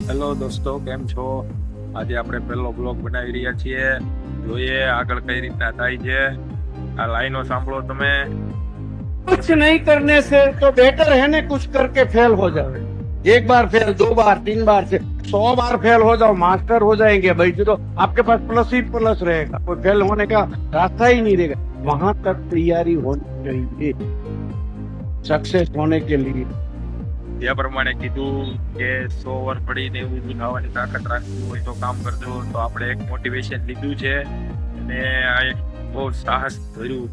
Hello દોસ્તો, કેમ છો? આજે આપણે પહેલો બ્લોગ બનાવી રહ્યા છીએ. જોઈએ આગળ કઈ રીતના થાય છે. આ લાઈનો સાંભળો તમે. कुछ नहीं करने से तो बेटर है ना कुछ करके फेल हो जाए। एक बार फेल, दो बार, तीन बार से 100 बार फेल हो जाओ, मास्टर हो जाएंगे भाई। तो आपके पास प्लस ही प्लस रहेगा, कोई फेल होने का रास्ता ही नहीं रहेगा। वहां तक तैयारी होनी चाहिए सक्सेस होने के लिए। જે પ્રમાણે કીધું કે 100 વાર પડીને એવું ઊભું થવાની તાકાત રાખવી હોય તો કામ કરજો. તો આપણે એક મોટિવેશન લીધું છે અને આ એક બહુ સાહસ ભર્યું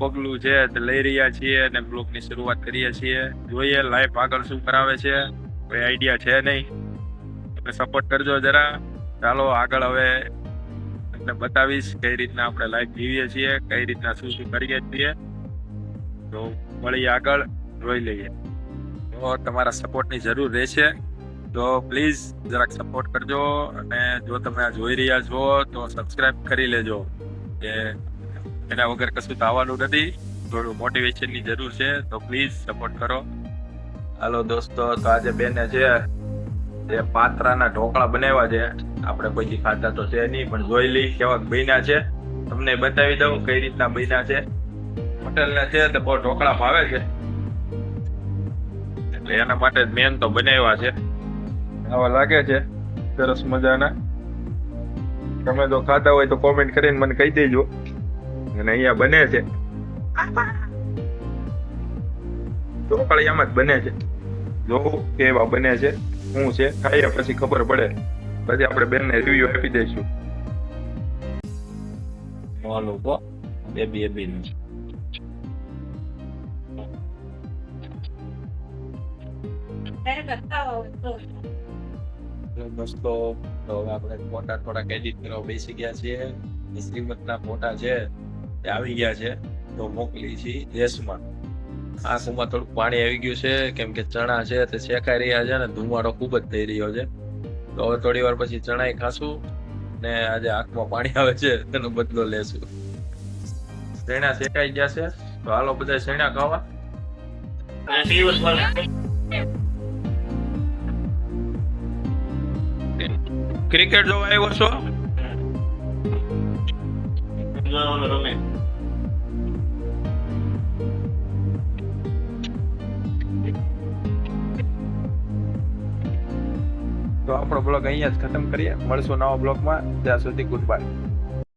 પગલું છે તે લઈ રહ્યા છીએ અને બ્લોગની શરૂઆત કરીએ છીએ. જોઈએ લાઈફ આગળ શું કરાવે છે, કોઈ આઈડિયા છે નહીં. તમે સપોર્ટ કરજો જરા. ચાલો આગળ હવે તમને બતાવીશ કઈ રીતના આપણે લાઈફ જીવીએ છીએ, કઈ રીતના શું શું કરીએ છીએ. તો મળીએ આગળ, જોઈ લઈએ. તો તમારા સપોર્ટની જરૂર રહેશે, તો પ્લીઝ જરાક સપોર્ટ કરજો. અને જો તમે આ જોઈ રહ્યા છો તો સબસ્ક્રાઇબ કરી લેજો, કે એના વગર કશું થવાનું નથી. થોડું મોટિવેશનની જરૂર છે, તો પ્લીઝ સપોર્ટ કરો. હાલો દોસ્તો, તો આજે બેને છે જે પાત્રાના ઢોકળા બનાવ્યા છે. આપણે કોઈથી ખાતા તો છે નહીં, પણ જોઈ લઈ કેવા બન્યા છે. તમને બતાવી દઉં કઈ રીતના બન્યા છે. હોટલના છે તો બહુ ઢોકળા ભાવે છે, એટલે એના માટે મેન તો બનાવ્યા છે. આવા લાગે છે સરસ મજાના. તમે જો ખાતા હોય તો કોમેન્ટ કરીને મને કહી દેજો. અને અહીંયા બને છે ઢોકળિયામાં જ બને છે. જોવું કેવા બને છે, શું છે, ખાઈએ પછી ખબર પડે. પછી આપણે બેનને રિવ્યુ આપી દઈશું. લોકો બેબી દોસ્તો, તો હવે આપણે ફોટા થોડાક એડિટ કરવા બેસી ગયા છીએ. શ્રીમતના ફોટા છે એ આવી ગયા છે, તો મોકલી છીએ દેશમાં. આંખોમાં થોડુંક પાણી આવી ગયું છે, કેમ કે ચણા છે તે શેકાઈ રહ્યા છે ને ધુમાડો ખૂબ જ થઈ રહ્યો છે. તો હવે થોડી વાર પછી ચણાઈ ખાશું ને આજે આંખમાં પાણી આવે છે તેનો બદલો લેશું. શેણા શેકાઈ ગયા છે, તો હાલો બધા શેણા ખાવા. ક્રિકેટ જોવા આવ્યો છો? તો આપણો બ્લોગ અહીંયા જ ખતમ કરીએ. મળશું નવા બ્લોગમાં. ત્યાં સુધી ગુડ બાય.